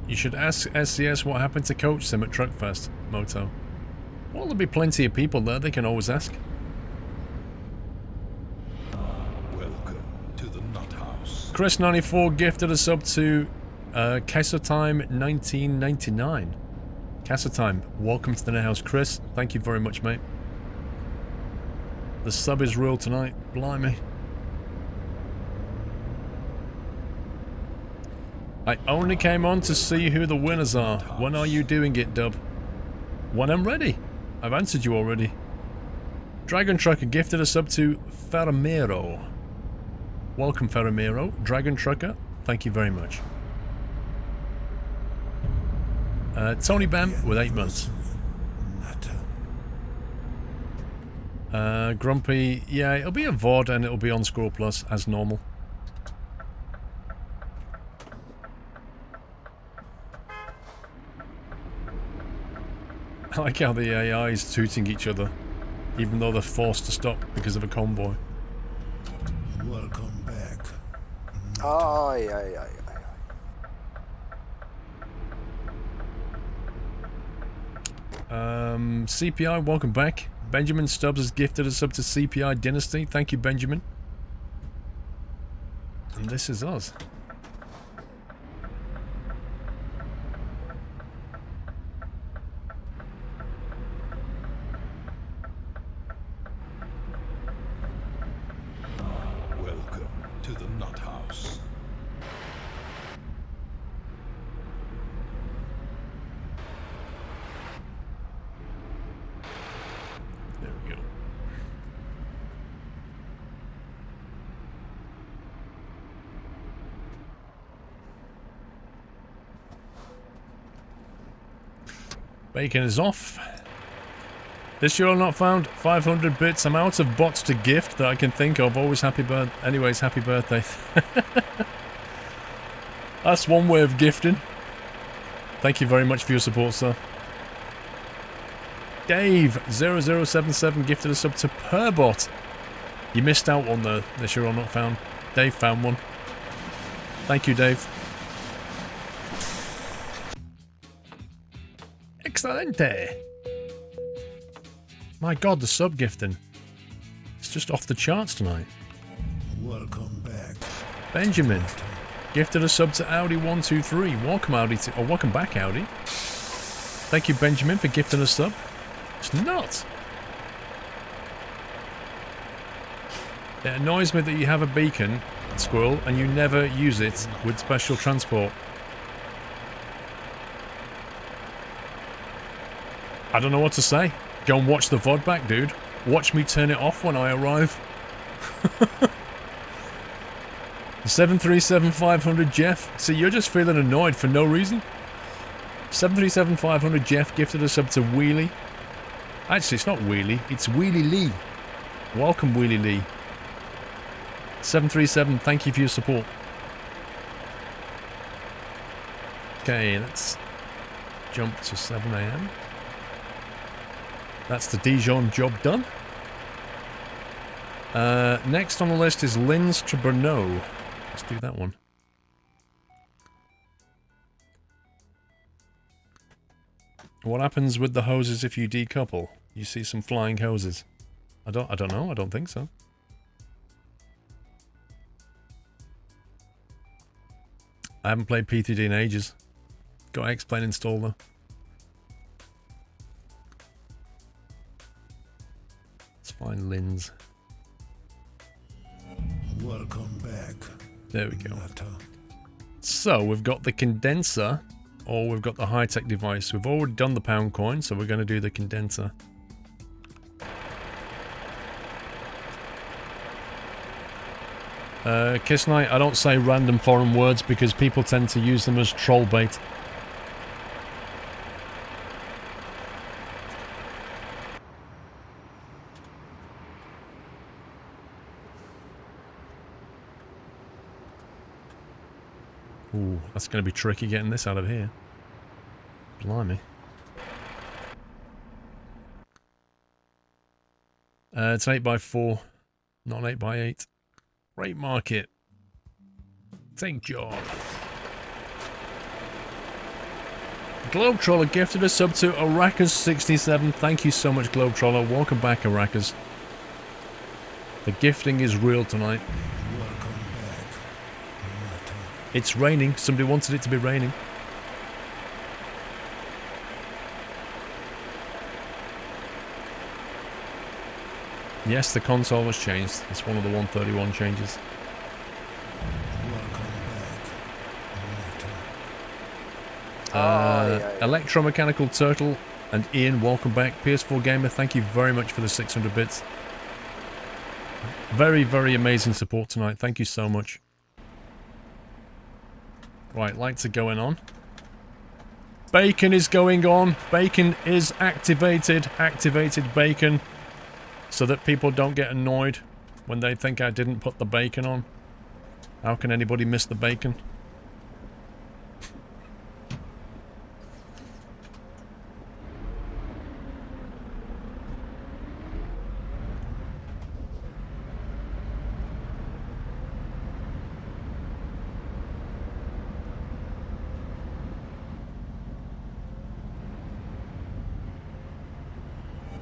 You should ask SCS what happened to Coach Sim at Truckfest, Moto. Well, there'll be plenty of people there, they can always ask. Welcome to the Nut House. Chris94 gifted us up to Time 1999. Time, welcome to the Nut House, Chris. Thank you very much, mate. The sub is real tonight, blimey. I only came on to see who the winners are. When are you doing it, Dub? When I'm ready. I've answered you already. Dragon Trucker gifted us up to Ferramero. Welcome, Ferramero. Dragon Trucker, thank you very much. Tony Bam with 8 months. Grumpy, yeah, it'll be a VOD and it'll be on SquirrelPlus as normal. I like how the AI is tooting each other, even though they're forced to stop because of a convoy. Welcome back. Aye, aye, aye, aye. CPI, welcome back. Benjamin Stubbs has gifted us up to CPI Dynasty. Thank you, Benjamin. And this is us. Welcome to the Nut House. There we go. Bacon is off. This year not found 500 bits. I'm out of bots to gift that I can think of. Always happy birthday. Anyways, happy birthday. That's one way of gifting. Thank you very much for your support, sir. Dave0077 gifted us up to Perbot. You missed out on the this year not found. Dave found one. Thank you, Dave. Excelente. My god, the sub gifting. It's just off the charts tonight. Welcome back. Benjamin gifted a sub to Audi123. Welcome Audi to, or welcome back Audi. Thank you, Benjamin, for gifting a sub. It's not. It annoys me that you have a beacon, Squirrel, and you never use it with special transport. I don't know what to say. Go and watch the VOD back, dude. Watch me turn it off when I arrive. 737-500 Jeff. See, you're just feeling annoyed for no reason. 737-500 Jeff gifted us up to Wheelie. Actually, it's not Wheelie. It's Wheelie Lee. Welcome, Wheelie Lee. 737, thank you for your support. Okay, let's jump to 7 AM. That's the Dijon job done. Next on the list is Linz to Brno. Let's do that one. What happens with the hoses if you decouple? You see some flying hoses. I don't know. I don't think so. I haven't played P3D in ages. Got X-Plane installed though. Let's find Linz. Welcome back. There we go. So we've got the condenser, or we've got the high-tech device. We've already done the pound coin, so we're going to do the condenser. Kiss Night, I don't say random foreign words because people tend to use them as troll bait. Ooh, that's going to be tricky getting this out of here. Blimey. It's an 8x4, not an 8x8. Rate market. Take job. Globetroller gifted a sub to Arrakis67. Thank you so much, Globetroller. Welcome back, Arrakis. The gifting is real tonight. It's raining. Somebody wanted it to be raining. Yes, the console has changed. It's one of the 131 changes. Electromechanical Turtle and Ian, welcome back. PS4 Gamer, thank you very much for the 600 bits. Very, very amazing support tonight. Thank you so much. Right, lights are going on. Bacon is going on. Bacon is activated. Activated bacon. So that people don't get annoyed when they think I didn't put the bacon on. How can anybody miss the bacon?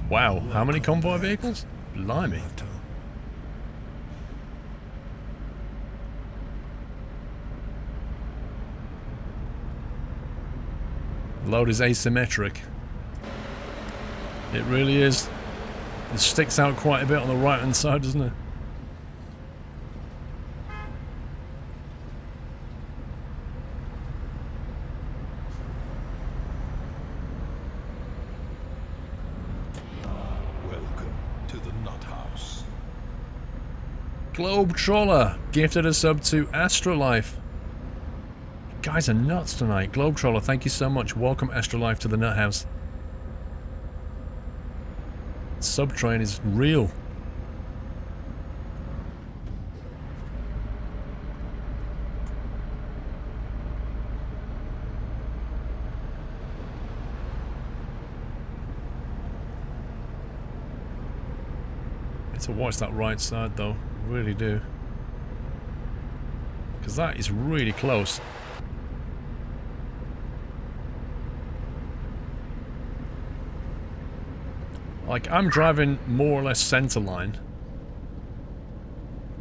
Wow, how many convoy vehicles? Blimey. Load is asymmetric. It really is. It sticks out quite a bit on the right hand side, doesn't it? Globetroller gifted a sub to Astrolife. You guys are nuts tonight. Globetroller, thank you so much. Welcome Astrolife to the Nut House. Subtrain is real. To watch that right side though, really do, because that is really close. Like, I'm driving more or less center line.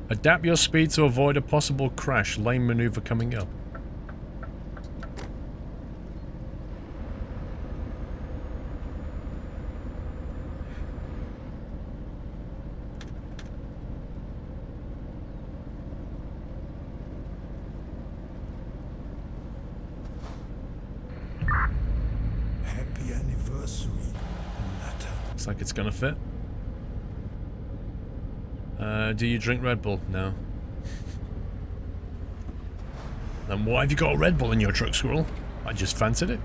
Adapt your speed to avoid a possible crash. Lane maneuver coming up. Looks like it's gonna fit. Do you drink Red Bull? No. Then why have you got a Red Bull in your truck, Squirrel? I just fancied it.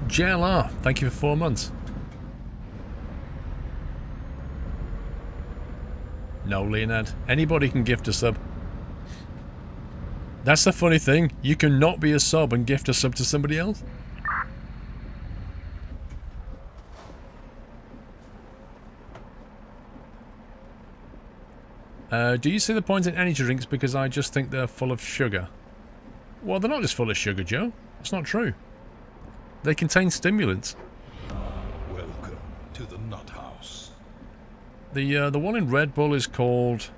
JLR, thank you for 4 months. No, Leonard. Anybody can gift a sub. That's the funny thing. You can not be a sub and gift a sub to somebody else. Do you see the point in energy drinks because I just think they're full of sugar? Well, they're not just full of sugar, Joe. That's not true. They contain stimulants. Welcome to the Nut House. The one in Red Bull is called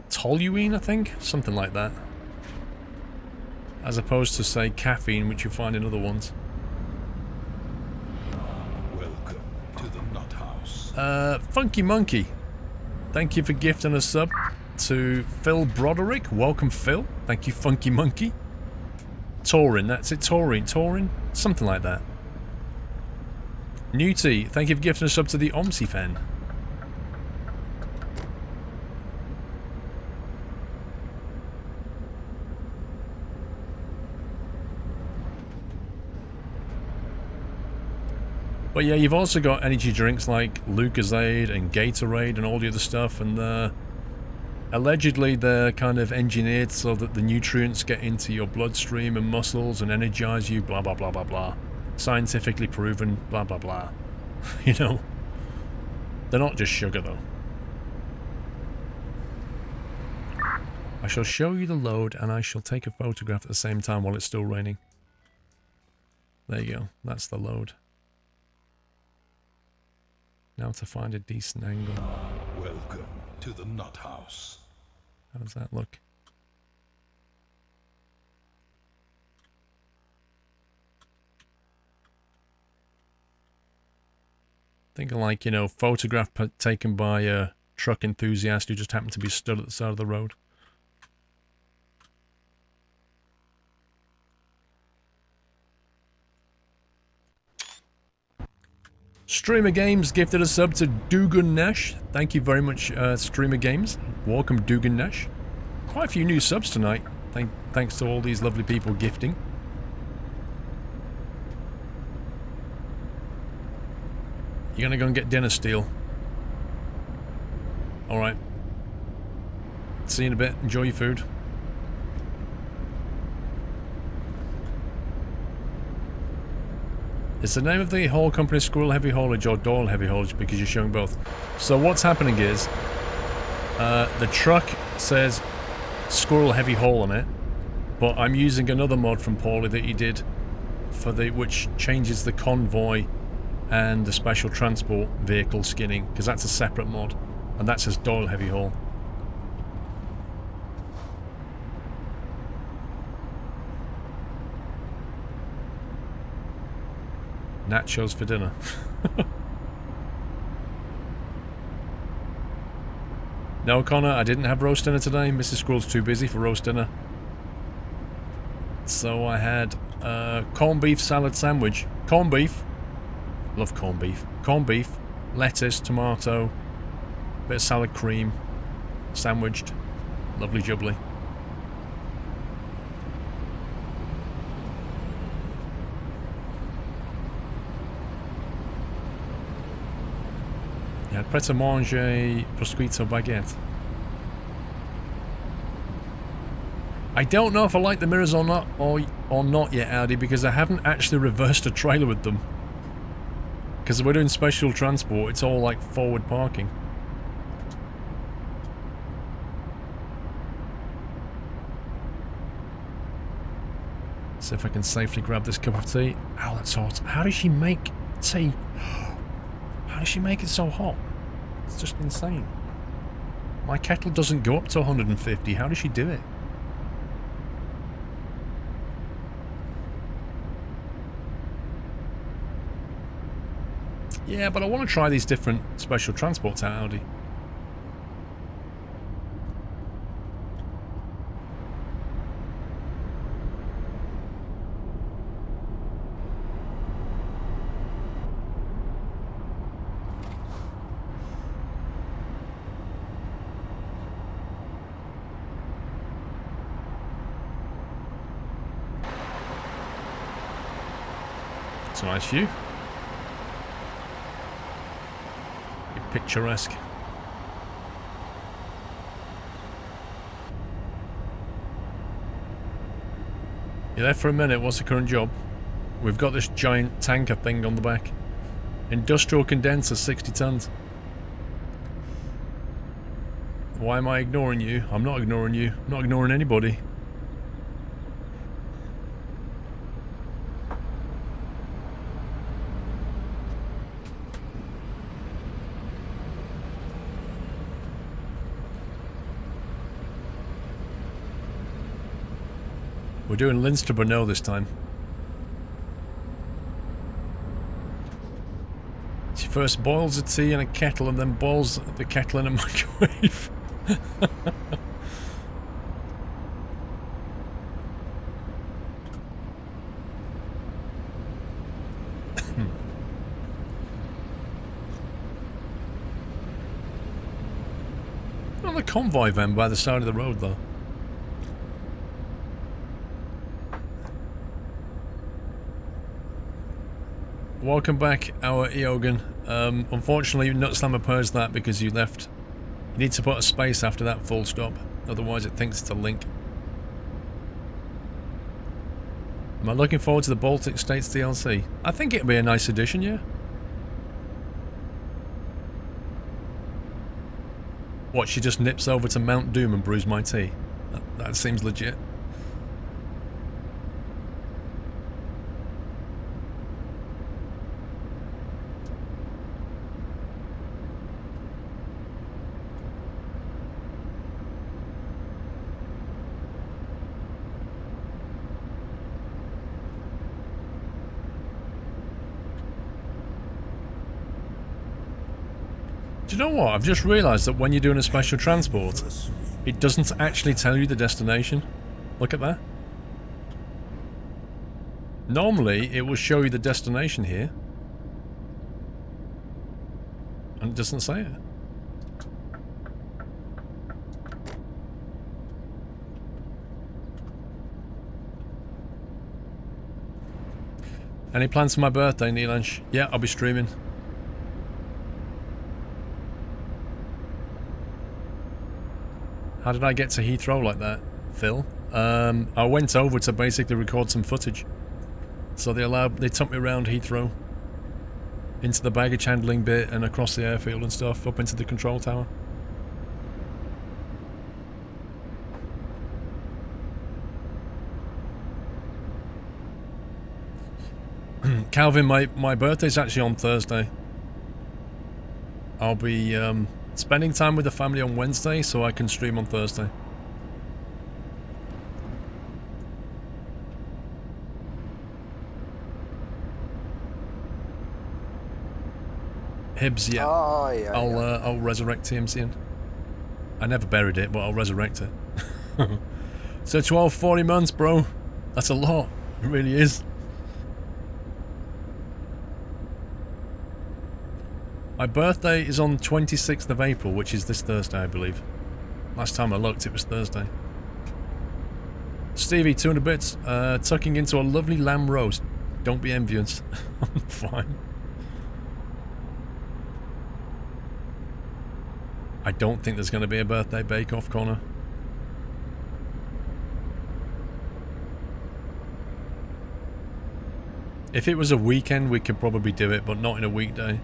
toluene, I think, something like that, as opposed to, say, caffeine, which you find in other ones. Welcome to the Nut House. Funky Monkey, thank you for gifting a sub to Phil Broderick. Welcome, Phil. Thank you, Funky Monkey. Taurin, that's it. Taurin, something like that. Newty, thank you for gifting a sub to the Omsi fan. But yeah, you've also got energy drinks like Lucozade and Gatorade and all the other stuff, and allegedly they're kind of engineered so that the nutrients get into your bloodstream and muscles and energize you, blah blah blah blah blah. Scientifically proven, blah blah blah. You know? They're not just sugar though. I shall show you the load and I shall take a photograph at the same time while it's still raining. There you go, that's the load. Now to find a decent angle. Welcome to the Nut House. How does that look? Thinking like, you know, photograph taken by a truck enthusiast who just happened to be stood at the side of the road. Streamer Games gifted a sub to Dugan Nash. Thank you very much, Streamer Games. Welcome, Dugan Nash. Quite a few new subs tonight. Thanks to all these lovely people gifting. You're gonna go and get dinner, Steel. Alright. See you in a bit. Enjoy your food. Is the name of the haul company Squirrel Heavy Haulage or Doyle Heavy Haulage, because you're showing both? So what's happening is, the truck says Squirrel Heavy Haul on it, but I'm using another mod from Paulie that he did for which changes the convoy and the special transport vehicle skinning, because that's a separate mod, and that says Doyle Heavy Haul. Nachos for dinner. No, Connor, I didn't have roast dinner today. Mrs. Squirrel's too busy for roast dinner. So I had corned beef salad sandwich. Corned beef. Love corned beef. Corned beef, lettuce, tomato, bit of salad cream, sandwiched. Lovely jubbly. Yeah, prêt à manger prosciutto baguette. I don't know if I like the mirrors or not, or not yet, Audi, because I haven't actually reversed a trailer with them. Because we're doing special transport, it's all like forward parking. See if I can safely grab this cup of tea. Ow, that's hot. How does she make tea? How does she make it so hot? It's just insane. My kettle doesn't go up to 150. How does she do it? Yeah, but I want to try these different special transports out, Audi. It's a nice view. Picturesque. You're there for a minute. What's the current job? We've got this giant tanker thing on the back. Industrial condenser, 60 tons. Why am I ignoring you? I'm not ignoring you. I'm not ignoring anybody. We're doing Linster Brno this time. She first boils the tea in a kettle and then boils the kettle in a microwave. Not the convoy van by the side of the road though. welcome back, our Eogan. Unfortunately, Nutslammer purged that because you left. You need to put a space after that full stop, otherwise it thinks it's a link. Am I looking forward to the Baltic States DLC? I think it'll be a nice addition, yeah. What, she just nips over to Mount Doom and brews my tea? That seems legit. Do you know what? I've just realised that when you're doing a special transport, it doesn't actually tell you the destination. Look at that. Normally, it will show you the destination here. And it doesn't say it. Any plans for my birthday, Neelansh? Yeah, I'll be streaming. How did I get to Heathrow like that, Phil? I went over to basically record some footage. So they took me around Heathrow. Into the baggage handling bit and across the airfield and stuff, up into the control tower. Calvin, my birthday's actually on Thursday. I'll be spending time with the family on Wednesday, so I can stream on Thursday. Hibs, yeah. Oh, yeah. I'll resurrect TMCN. I never buried it, but I'll resurrect it. So 12, 40 months, bro. That's a lot. It really is. My birthday is on 26th of April, which is this Thursday, I believe. Last time I looked, it was Thursday. Stevie, 200 bits. Tucking into a lovely lamb roast. Don't be envious. I'm fine. I don't think there's going to be a birthday bake-off, Connor. If it was a weekend, we could probably do it, but not in a weekday.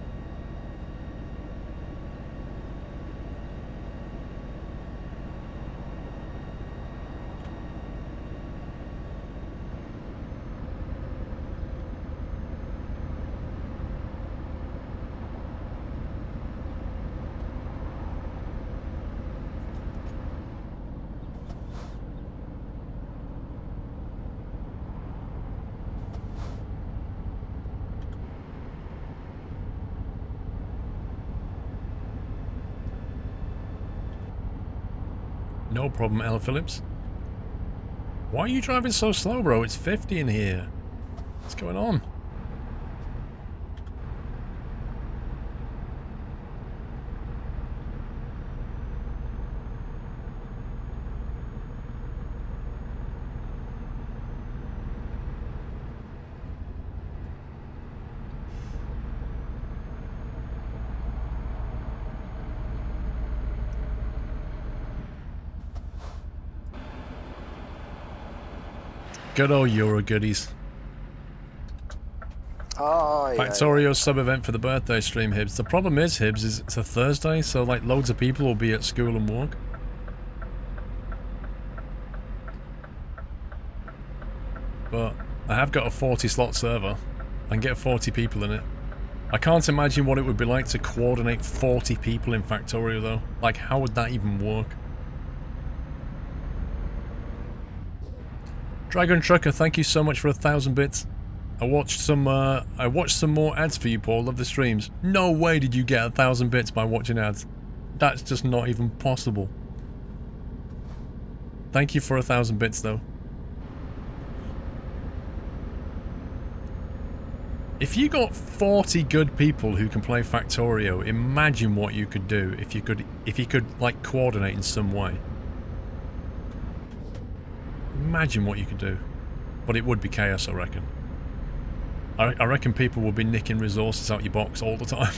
No problem, Ella Phillips. Why are you driving so slow, bro? It's 50 in here. What's going on? Good old Euro goodies. Oh, yeah. Factorio sub-event for the birthday stream, Hibs. The problem is, Hibs, is it's a Thursday, so like loads of people will be at school and work. But I have got a 40-slot server. I can get 40 people in it. I can't imagine what it would be like to coordinate 40 people in Factorio, though. Like, how would that even work? Dragon Trucker, thank you so much for 1,000 bits. I watched some more ads for you, Paul. Love the streams. No way did you get 1,000 bits by watching ads. That's just not even possible. Thank you for 1,000 bits, though. If you got 40 good people who can play Factorio, imagine what you could do if you could like coordinate in some way. Imagine what you could do. But it would be chaos, I reckon. I reckon people will be nicking resources out your box all the time.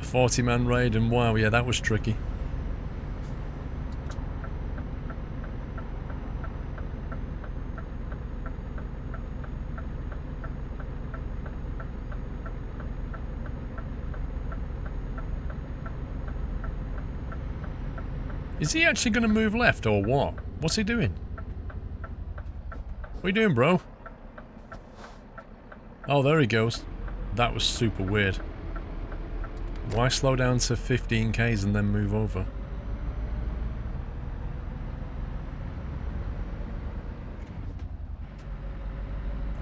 40-man raid, and wow, yeah, that was tricky. Is he actually going to move left or what? What's he doing? What are you doing, bro? Oh, there he goes. That was super weird. Why slow down to 15k's and then move over?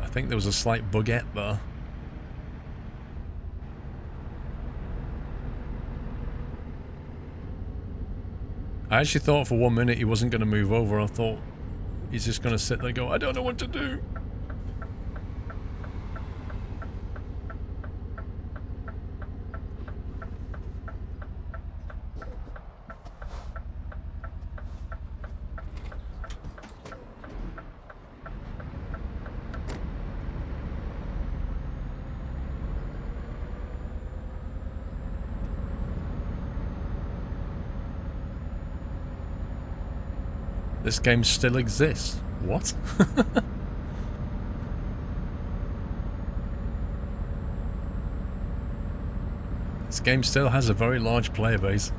I think there was a slight buggette there. I actually thought for 1 minute he wasn't going to move over. I thought he's just going to sit there and go, I don't know what to do. This game still exists. What? This game still has a very large player base.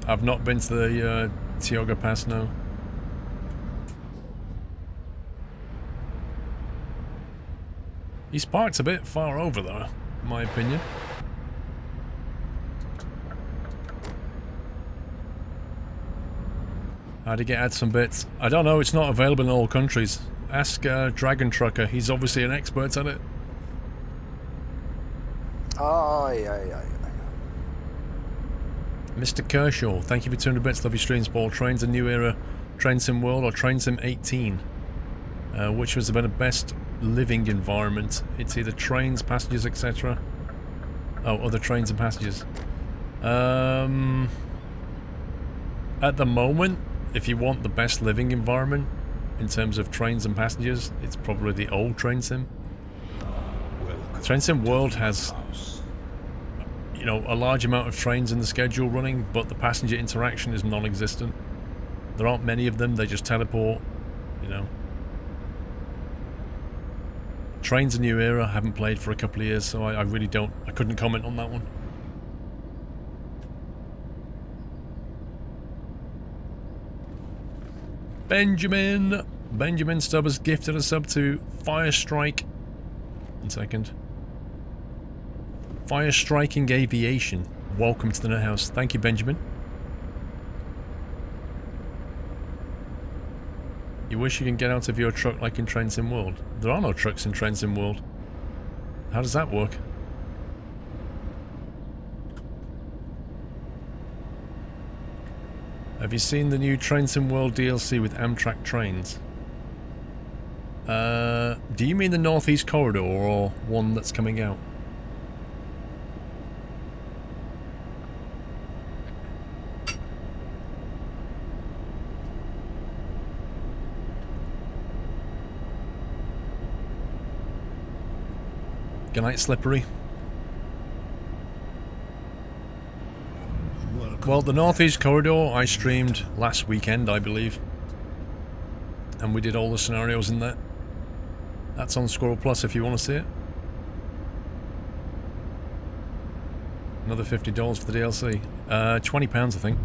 I've not been to the Tioga Pass, no. He's parked a bit far over there, in my opinion. How'd he add some bits? I don't know, it's not available in all countries. Ask Dragon Trucker, he's obviously an expert at it. Aye, aye, aye. Mr. Kershaw, thank you for 200 bits, love your streams, Paul. Trains a new era, Train Sim World or Train Sim 18? Which was about the best living environment? It's either trains, passengers, etc. Oh, other trains and passengers. At the moment, if you want the best living environment in terms of trains and passengers, it's probably the old Train Sim. Train Sim World has, you know, a large amount of trains in the schedule running, but the passenger interaction is non-existent. There aren't many of them, they just teleport, you know. Trains a New Era, I haven't played for a couple of years, so I really don't, I couldn't comment on that one. Benjamin Stubbers gifted a sub to Firestrike. 1 second. Firestriking Aviation. Welcome to the Nut House. Thank you, Benjamin. You wish you can get out of your truck like in Train Sim World. There are no trucks in Train Sim World. How does that work? Have you seen the new Train Sim World DLC with Amtrak trains? Do you mean the Northeast Corridor or one that's coming out? Good night, Slippery. Well, the Northeast Corridor I streamed last weekend, I believe. And we did all the scenarios in that. That's on SquirrelPlus if you want to see it. Another $50 for the DLC. £20 I think.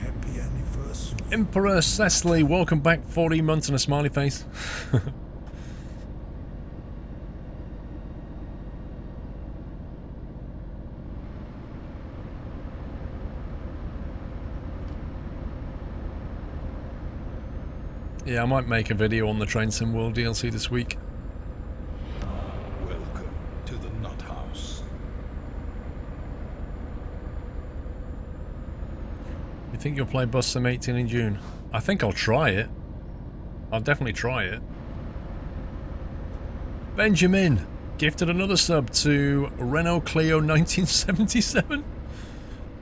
Happy anniversary. Emperor Cecily, welcome back. 14 months and a smiley face. Yeah, I might make a video on the Train Sim World DLC this week. Welcome to the Nut House. You think you'll play Bus Sim 18 in June? I think I'll try it. I'll definitely try it. Benjamin gifted another sub to Renault Clio 1977.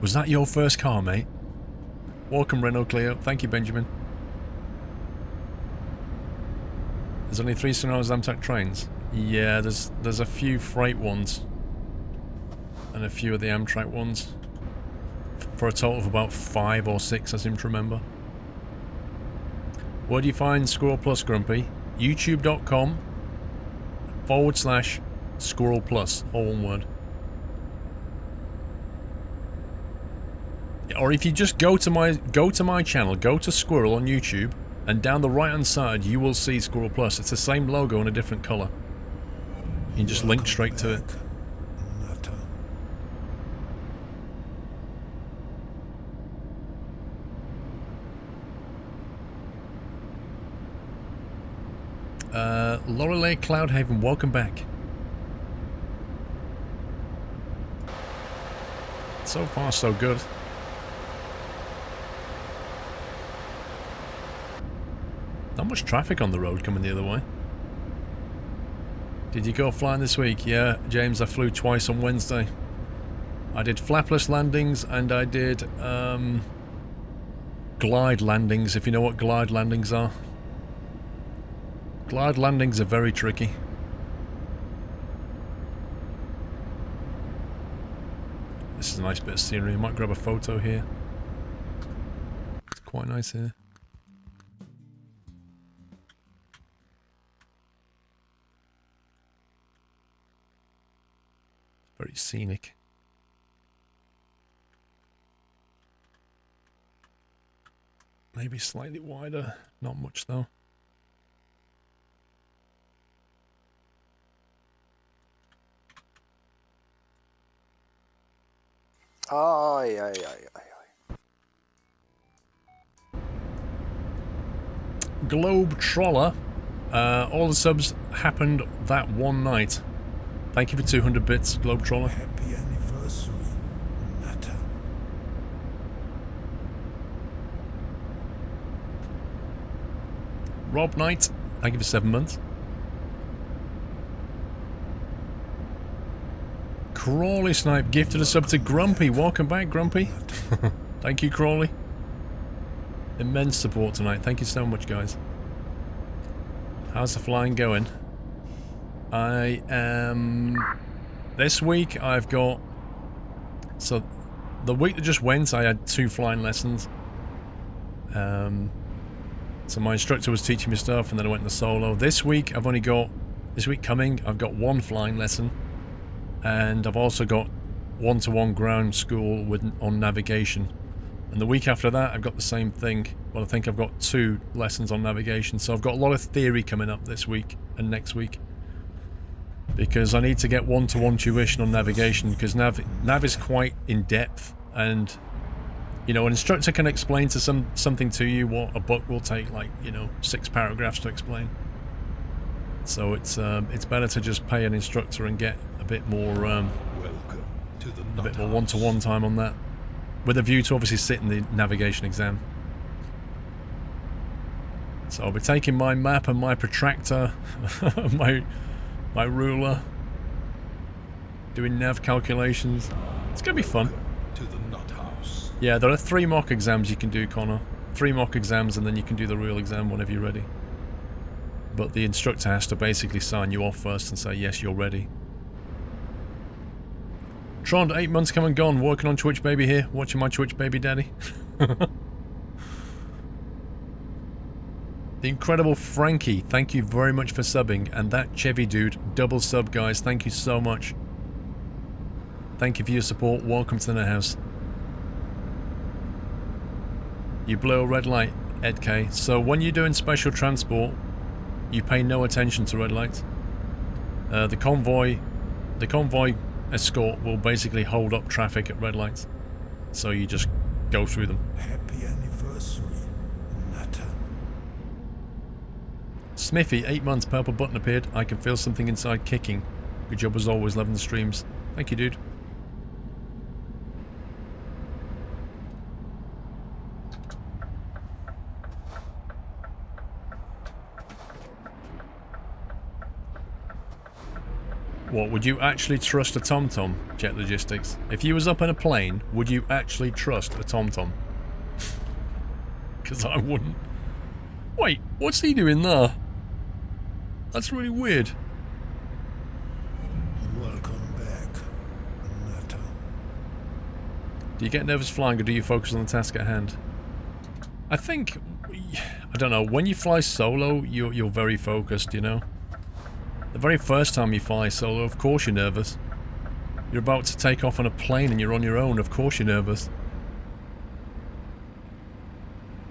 Was that your first car, mate? Welcome, Renault Clio. Thank you, Benjamin. There's only 3 Sonara's Amtrak trains. Yeah, there's a few freight ones. And a few of the Amtrak ones. For a total of about 5 or 6, I seem to remember. Where do you find SquirrelPlus, Grumpy? YouTube.com/SquirrelPlus. All one word. Or if you just go to my channel, go to Squirrel on YouTube, and down the right hand side you will see SquirrelPlus. It's the same logo in a different colour. You can just link straight to it. Lorelei Cloudhaven, welcome back. So far, so good. Not much traffic on the road coming the other way. Did you go flying this week? Yeah, James, I flew twice on Wednesday. I did flapless landings and I did glide landings, if you know what glide landings are. Glide landings are very tricky. This is a nice bit of scenery. I might grab a photo here. It's quite nice here. Very scenic. Maybe slightly wider. Not much though. Aye, aye, aye, aye. Globe Troller. All the subs happened that one night. Thank you for 200 bits, Globe Troller. Happy anniversary, Nata. Rob Knight, thank you for 7 months. Crawley Snipe gifted a sub to Grumpy. Welcome back, Grumpy. Thank you, Crawley. Immense support tonight. Thank you so much, guys. How's the flying going? I am... This week I've got... So, the week that just went I had 2 flying lessons. So my instructor was teaching me stuff and then I went into solo. This week I've only got... This week coming I've got 1 flying lesson. And I've also got one-to-one ground school on navigation. And the week after that I've got the same thing. Well, I think I've got 2 lessons on navigation. So I've got a lot of theory coming up this week and next week. Because I need to get one-to-one tuition on navigation, because nav is quite in-depth, and you know, an instructor can explain to something to you what a book will take, like, you know, 6 paragraphs to explain. So it's better to just pay an instructor and get a bit more one-to-one time on that, with a view to obviously sitting the navigation exam. So I'll be taking my map and my protractor, my ruler, doing nav calculations. It's gonna be fun. To the nut house. Yeah, there are 3 mock exams you can do, Connor. 3 mock exams, and then you can do the real exam whenever you're ready. But the instructor has to basically sign you off first and say, yes, you're ready. Trond, 8 months come and gone, working on Twitch baby here, watching my Twitch baby daddy. The incredible Frankie, thank you very much for subbing. And that Chevy dude, double sub, guys, thank you so much. Thank you for your support, welcome to the net house. You blow a red light, Ed K. So when you're doing special transport, you pay no attention to red lights. The convoy escort will basically hold up traffic at red lights. So you just go through them. Happy anniversary, Nata. Smithy, 8 months, purple button appeared. I can feel something inside kicking. Good job as always, loving the streams. Thank you, dude. What, would you actually trust a TomTom, Jet Logistics? If you was up in a plane, would you actually trust a TomTom? Because I wouldn't. Wait, what's he doing there? That's really weird. Welcome back, Nata. Do you get nervous flying or do you focus on the task at hand? I think, I don't know, when you fly solo, you're very focused, you know? The very first time you fly solo, of course you're nervous. You're about to take off on a plane and you're on your own, of course you're nervous.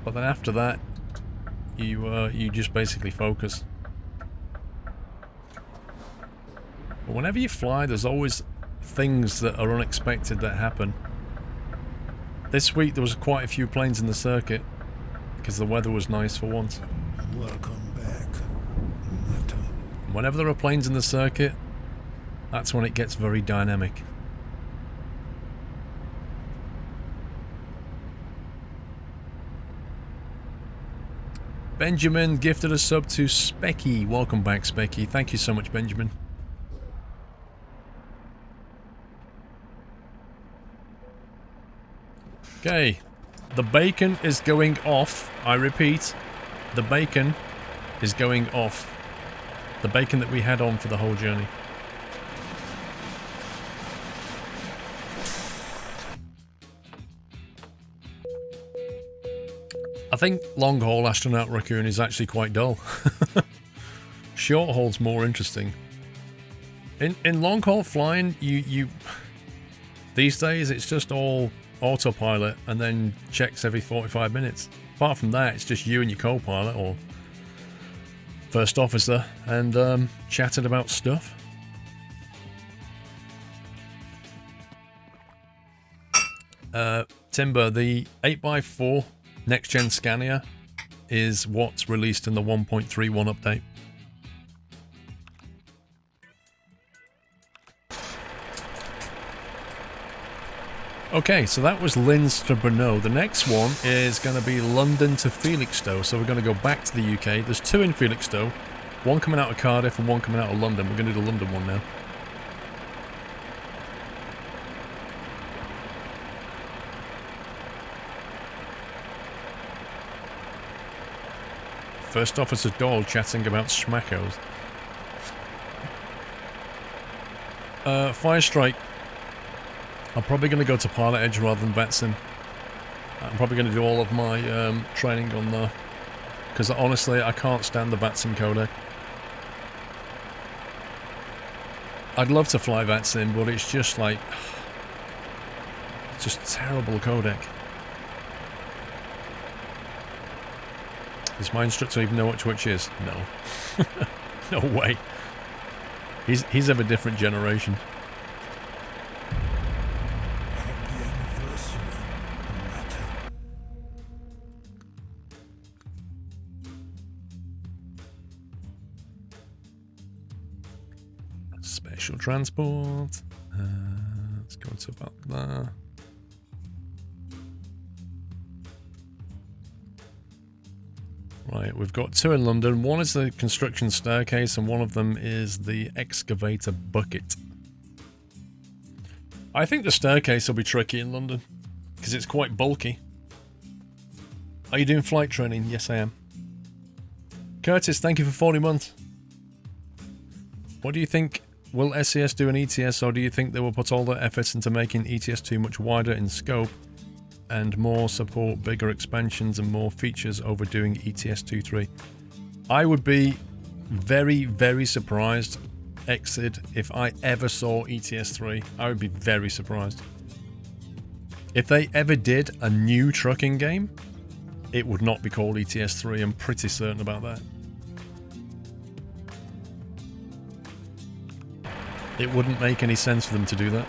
But then after that, you just basically focus. But whenever you fly, there's always things that are unexpected that happen. This week there was quite a few planes in the circuit, because the weather was nice for once. Welcome back, Nata. Whenever there are planes in the circuit, that's when it gets very dynamic. Benjamin gifted a sub to Specky. Welcome back, Specky. Thank you so much, Benjamin. Okay. The bacon is going off. I repeat, the bacon is going off. The bacon that we had on for the whole journey. I think long haul astronaut raccoon is actually quite dull. Short haul's more interesting. In long haul flying, you these days it's just all autopilot and then checks every 45 minutes. Apart from that, it's just you and your co-pilot or first officer and chatting about stuff. Timber, the 8x4 Next Gen Scania is what's released in the 1.31 update. Okay, so that was Linz to Brno. The next one is going to be London to Felixstowe. So we're going to go back to the UK. There's two in Felixstowe. One coming out of Cardiff and one coming out of London. We're going to do the London one now. First Officer Doyle chatting about schmackos. Firestrike. I'm probably going to go to Pilot Edge rather than VATSIM. I'm probably going to do all of my training on there. Because honestly, I can't stand the VATSIM codec. I'd love to fly VATSIM, but it's just like... It's just terrible codec. Does my instructor even know which is? No. No way. He's of a different generation. Happy anniversary, Nata. Special transport. Let's go to about there. Right, we've got two in London. One is the construction staircase and one of them is the excavator bucket. I think the staircase will be tricky in London because it's quite bulky. Are you doing flight training? Yes, I am. Curtis, thank you for 40 months. What do you think? Will SES do an ETS or do you think they will put all their efforts into making ETS2 much wider in scope and more support bigger expansions and more features over doing ETS 2.3? I would be very, very surprised, Exit, if I ever saw ETS 3. I would be very surprised. If they ever did a new trucking game, it would not be called ETS 3. I'm pretty certain about that. It wouldn't make any sense for them to do that.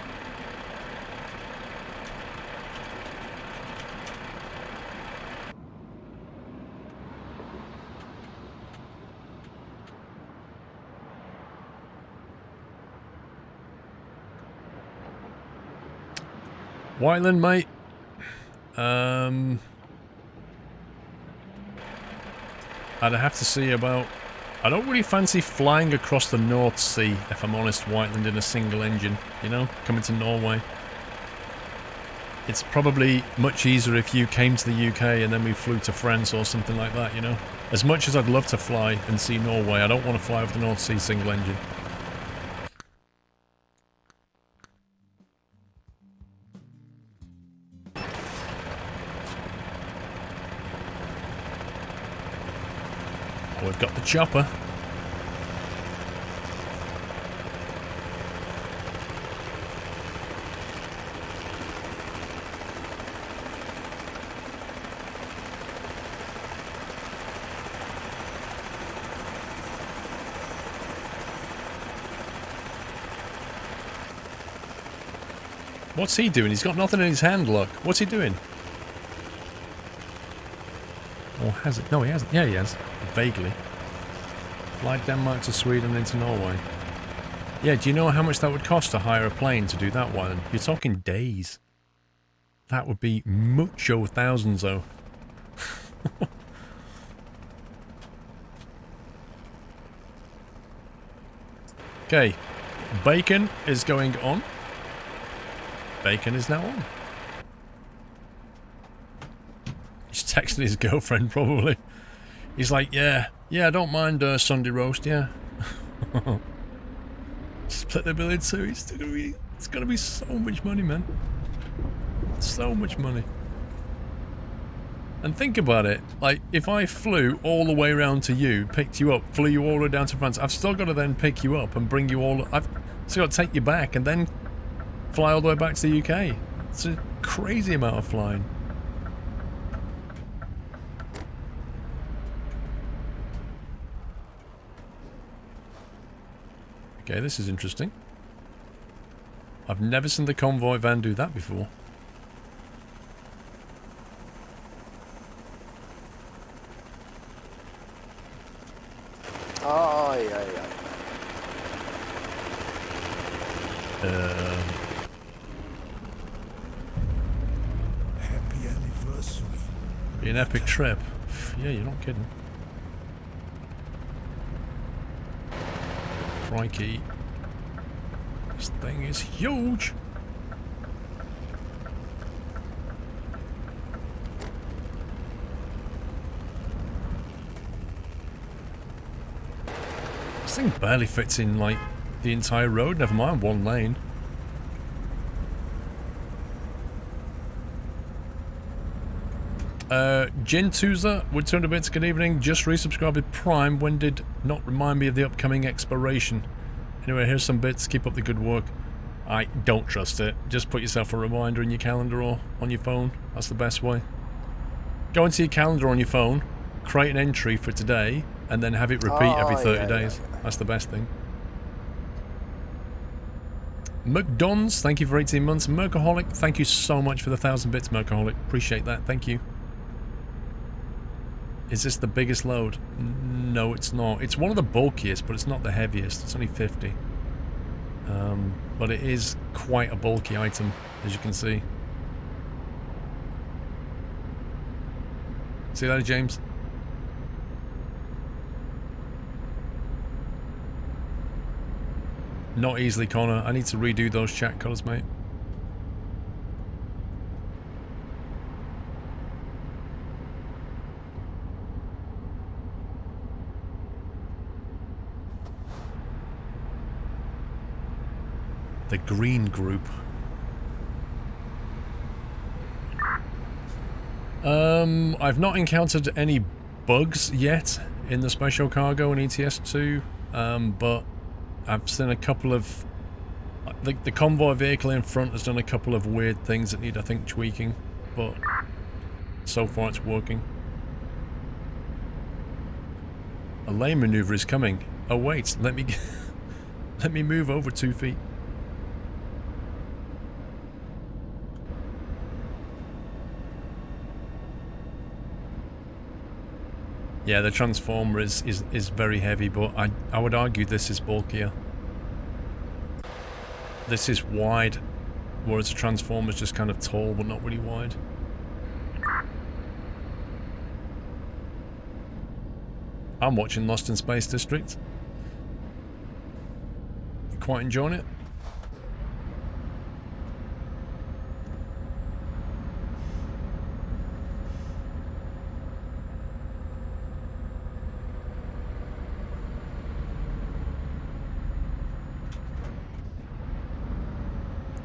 Whiteland, mate. I'd have to see about... I don't really fancy flying across the North Sea, if I'm honest, Whiteland, in a single engine, you know, coming to Norway. It's probably much easier if you came to the UK and then we flew to France or something like that, you know? As much as I'd love to fly and see Norway, I don't want to fly over the North Sea single engine. Oh, we've got the chopper. What's he doing? He's got nothing in his hand, look. What's he doing? Or has it? No, he hasn't. Yeah, he has. Vaguely. Fly Denmark to Sweden into Norway. Yeah, do you know how much that would cost to hire a plane to do that one? You're talking days. That would be mucho thousands, though. Okay. Bacon is going on. Bacon is now on. He's texting his girlfriend, probably. He's like, yeah, I don't mind Sunday roast, yeah. Split the bill in two. It's gonna be so much money, man. So much money. And think about it, like, if I flew all the way around to you, picked you up, flew you all the way down to France, I've still got to then pick you up and bring you all... I've still got to take you back and then fly all the way back to the UK. It's a crazy amount of flying. Okay, this is interesting. I've never seen the Convoy van do that before. Aye, aye, aye. Happy anniversary. Be an epic trip. Yeah, you're not kidding. Crikey. This thing is huge. This thing barely fits in, like, the entire road, never mind one lane. Jintuza would 200 bits, good evening. Just resubscribed with Prime. When did not remind me of the upcoming expiration? Anyway, here's some bits. Keep up the good work. I don't trust it. Just put yourself a reminder in your calendar or on your phone. That's the best way. Go into your calendar on your phone, create an entry for today, and then have it repeat every 30 days. That's the best thing. McDon's, thank you for 18 months. Mercaholic, thank you so much for the 1,000 bits, Mercaholic. Appreciate that. Thank you. Is this the biggest load? No, it's not. It's one of the bulkiest, but it's not the heaviest. It's only 50. But it is quite a bulky item, as you can see. See that, James? Not easily, Connor. I need to redo those chat colours, mate. The green group. I've not encountered any bugs yet in the special cargo in ETS2, but I've seen a couple of... The convoy vehicle in front has done a couple of weird things that need, I think, tweaking, but so far it's working. A lane maneuver is coming. Oh wait, let me let me move over 2 feet. Yeah, the transformer is very heavy, but I would argue this is bulkier. This is wide, whereas the transformer is just kind of tall, but not really wide. I'm watching Lost in Space District. You quite enjoying it?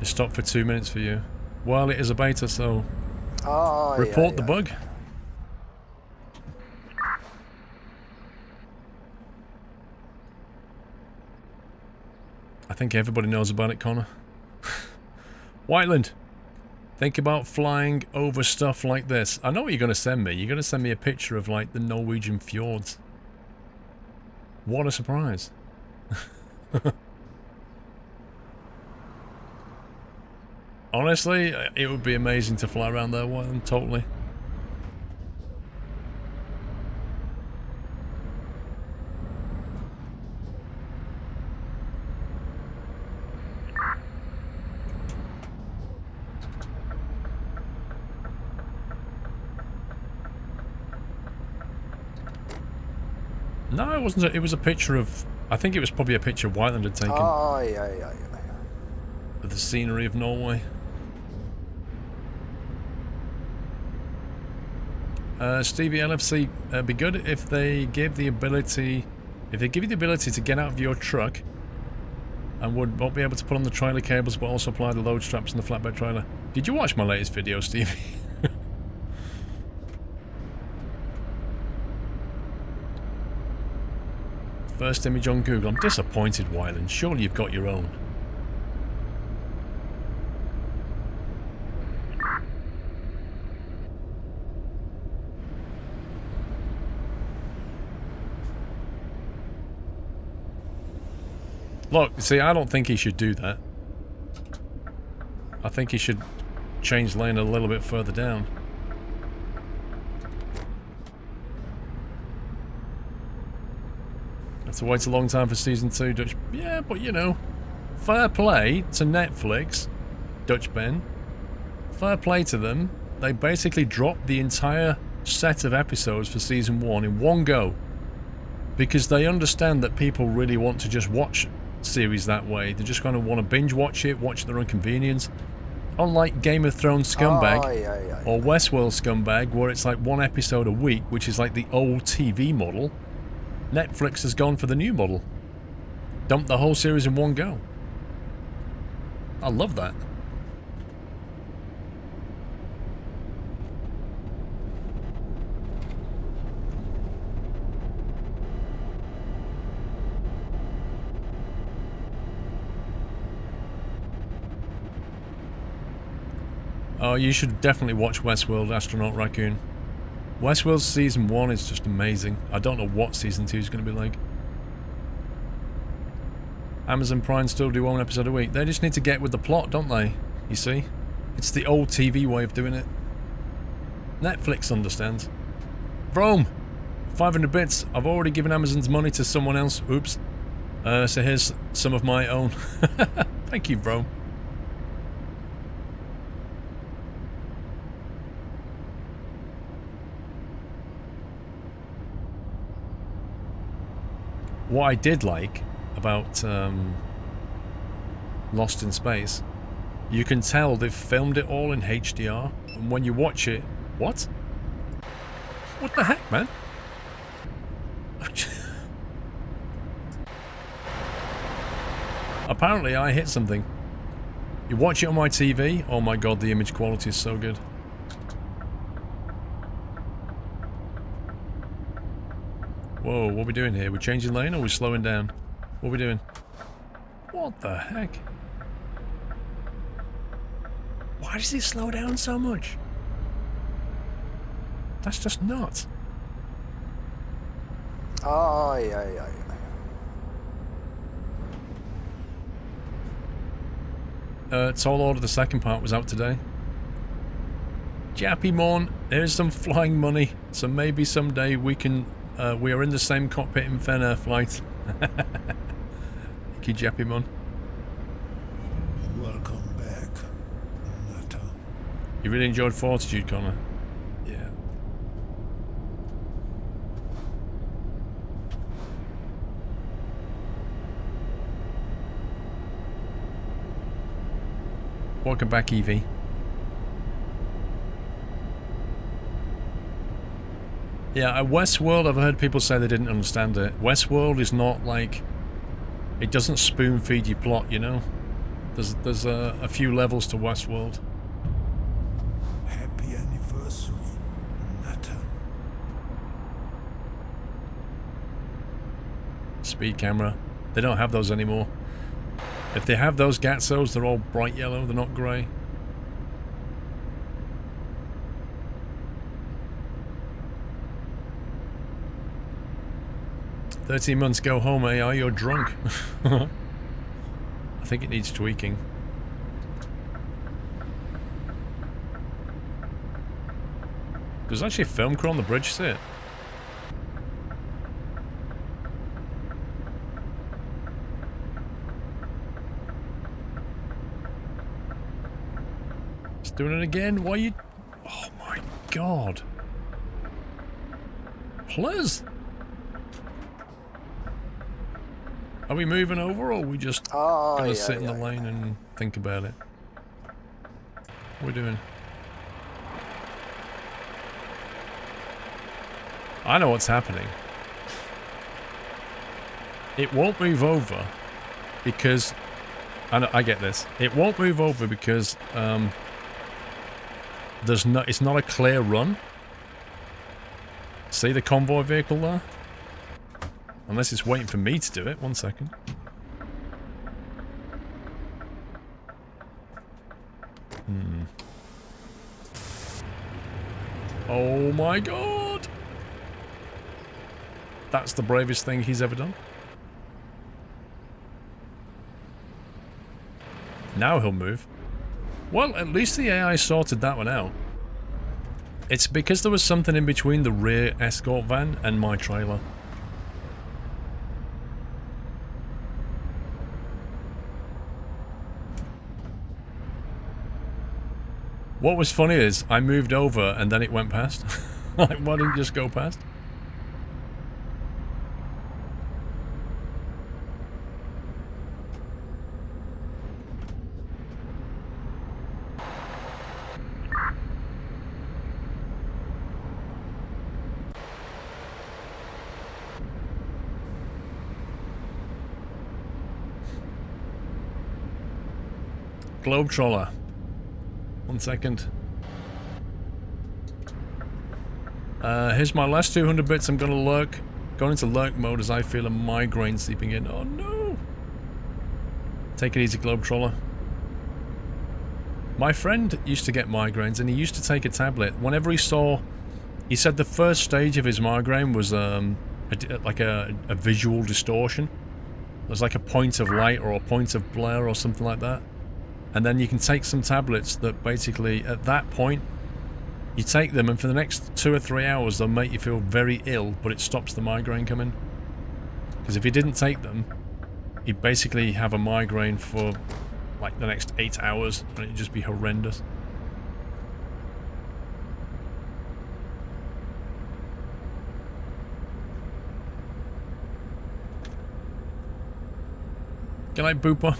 It stopped for 2 minutes for you. Well, it is a beta, so Aye, report aye, the aye. bug. I think everybody knows about it, Connor. Whiteland, think about flying over stuff like this. I know what you're going to send me. You're going to send me a picture of, like, the Norwegian fjords. What a surprise. Honestly, it would be amazing to fly around there, Whiteland, totally. No, it wasn't. It was a picture of... I think it was probably a picture Whiteland had taken Aye, aye, aye, aye. of the scenery of Norway. Stevie LFC, be good if they give the ability... If they give you the ability to get out of your truck and won't be able to put on the trailer cables but also apply the load straps in the flatbed trailer. Did you watch my latest video, Stevie? First image on Google. I'm disappointed, Wyland. Surely you've got your own. Look, see, I don't think he should do that. I think he should change lane a little bit further down. Have to wait a long time for Season 2, Dutch... Yeah, but you know, fair play to Netflix, Dutch Ben. Fair play to them. They basically dropped the entire set of episodes for Season 1 in one go. Because they understand that people really want to just watch series that way. They're just going to want to binge watch it, watch their own convenience. Unlike Game of Thrones Scumbag or Westworld Scumbag, where it's like one episode a week, which is like the old TV model, Netflix has gone for the new model. Dumped the whole series in one go. I love that. Oh, you should definitely watch Westworld, Astronaut Raccoon. Westworld Season 1 is just amazing. I don't know what Season 2 is going to be like. Amazon Prime still do one episode a week. They just need to get with the plot, don't they? You see? It's the old TV way of doing it. Netflix understands. Rome! 500 bits. I've already given Amazon's money to someone else. Oops. So here's some of my own. Thank you, Rome. What I did like about Lost in Space, you can tell they've filmed it all in HDR, and when you watch it... What? What the heck, man? Apparently I hit something. You watch it on my TV, oh my god, the image quality is so good. Whoa, what are we doing here? We're changing lane or we're slowing down? What are we doing? What the heck? Why does it slow down so much? That's just nuts. Aye, aye, aye, aye. Tall Order, the second part was out today. Jappy Morn, here's some flying money, so maybe someday we can... we are in the same cockpit in Fen Air flight. Thank you, Jappy Mon. Welcome back, Nata. You really enjoyed Fortitude, Connor? Yeah. Welcome back, Evie. Yeah, at Westworld, I've heard people say they didn't understand it. Westworld is not like... It doesn't spoon-feed you plot, you know? There's a few levels to Westworld. Happy anniversary, Natter. Speed camera. They don't have those anymore. If they have those Gatsos, they're all bright yellow, they're not grey. "13 months, go home, AI, you're drunk." I think it needs tweaking. There's actually a film crew on the bridge, see it? It's doing it again. Why you... Oh my god. Plus. Are we moving over, or are we just gonna sit in the lane and think about it? What are we doing? I know what's happening. It won't move over because... I get this. It won't move over because it's not a clear run. See the convoy vehicle there? Unless it's waiting for me to do it. 1 second. Oh my god! That's the bravest thing he's ever done. Now he'll move. Well, at least the AI sorted that one out. It's because there was something in between the rear escort van and my trailer. What was funny is, I moved over and then it went past. Like, why didn't it just go past? Globetroller. 1 second. Here's my last 200 bits. I'm gonna lurk. Going into lurk mode as I feel a migraine seeping in. Oh no! Take it easy, Globetroller. My friend used to get migraines and he used to take a tablet. Whenever he saw... He said the first stage of his migraine was like a visual distortion. It was like a point of light or a point of blur or something like that. And then you can take some tablets that basically, at that point, you take them and for the next 2 or 3 hours they'll make you feel very ill, but it stops the migraine coming. Because if you didn't take them, you'd basically have a migraine for like the next 8 hours and it'd just be horrendous. Good night, Booper.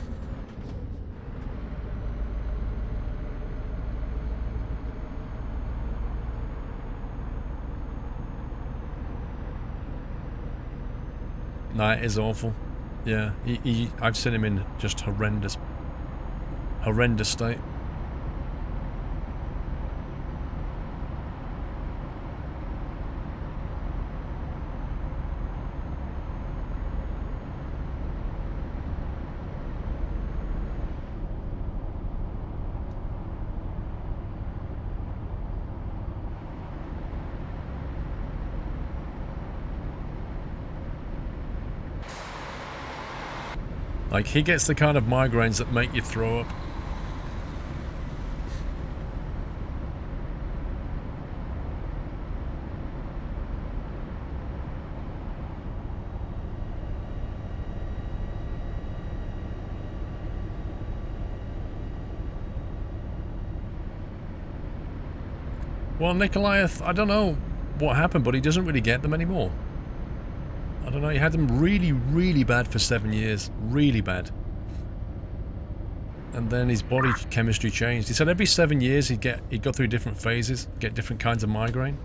Nah, it is awful. Yeah, I've seen him in just horrendous state. Like, he gets the kind of migraines that make you throw up. Well, Nikolaith, I don't know what happened, but he doesn't really get them anymore. I don't know, he had them really, really bad for 7 years. Really bad. And then his body chemistry changed. He said every 7 years he'd go through different phases, get different kinds of migraine.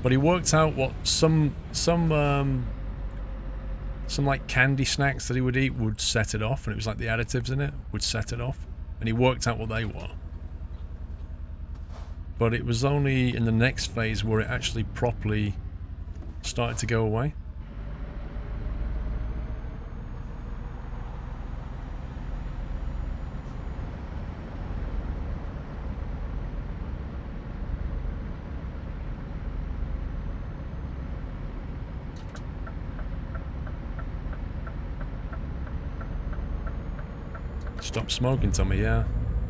But he worked out what some some like candy snacks that he would eat would set it off, and it was like the additives in it would set it off, and he worked out what they were. But it was only in the next phase where it actually properly started to go away. Stop smoking, Tommy, yeah.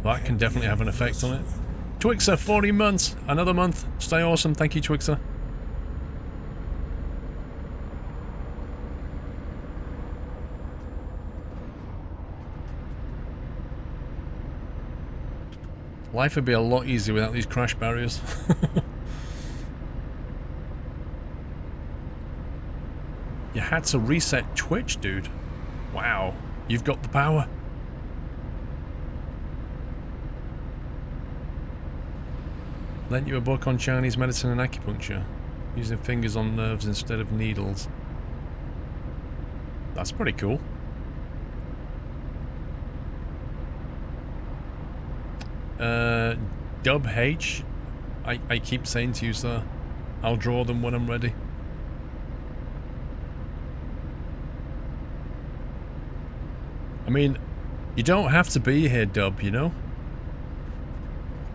That can definitely have an effect on it. Twixer, 40 months. Another month. Stay awesome. Thank you, Twixer. Life would be a lot easier without these crash barriers. You had to reset Twitch, dude. Wow. You've got the power. Lent you a book on Chinese medicine and acupuncture, using fingers on nerves instead of needles. That's pretty cool. Dub H, I keep saying to you, sir, I'll draw them when I'm ready. I mean, you don't have to be here, Dub, you know?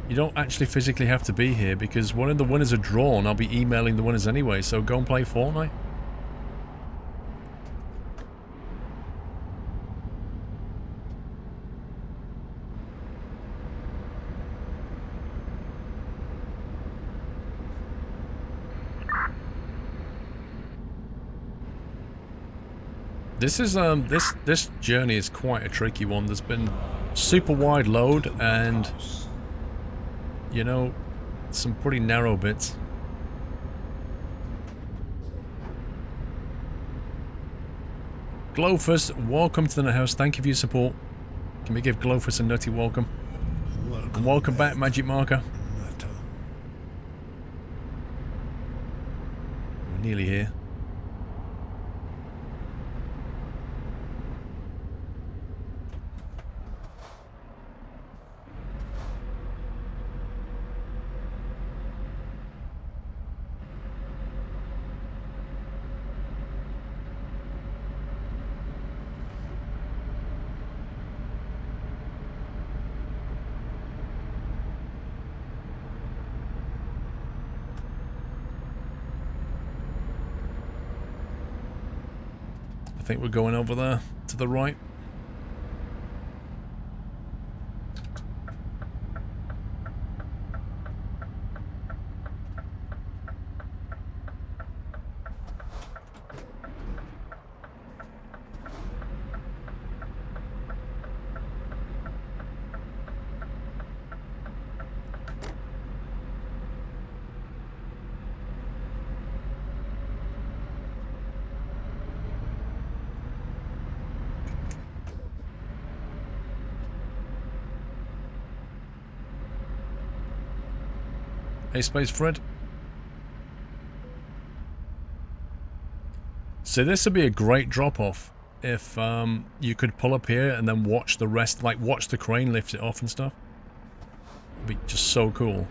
You don't actually physically have to be here, because when the winners are drawn, I'll be emailing the winners anyway, so go and play Fortnite. This is this journey is quite a tricky one. There's been super wide load and, you know, some pretty narrow bits. Glowfus, welcome to the house. Thank you for your support. Can we give Glowfus a nutty welcome? And welcome back, Magic Marker. We're nearly here. I think we're going over there to the right. Hey, Space Fred. So this would be a great drop-off if you could pull up here and then watch the rest, like watch the crane lift it off and stuff. It'd be just so cool.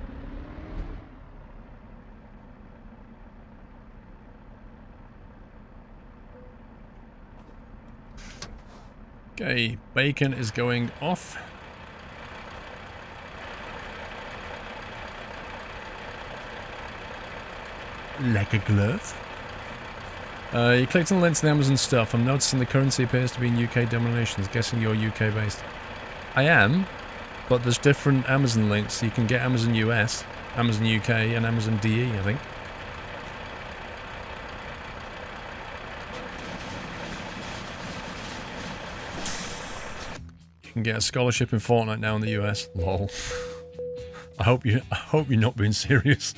Okay, bacon is going off. Like a glove. You clicked on the link to the Amazon stuff. I'm noticing the currency appears to be in UK denominations. Guessing you're UK based. I am, but there's different Amazon links. You can get Amazon US, Amazon UK, and Amazon DE, I think. You can get a scholarship in Fortnite now in the US. Lol. I hope you're not being serious.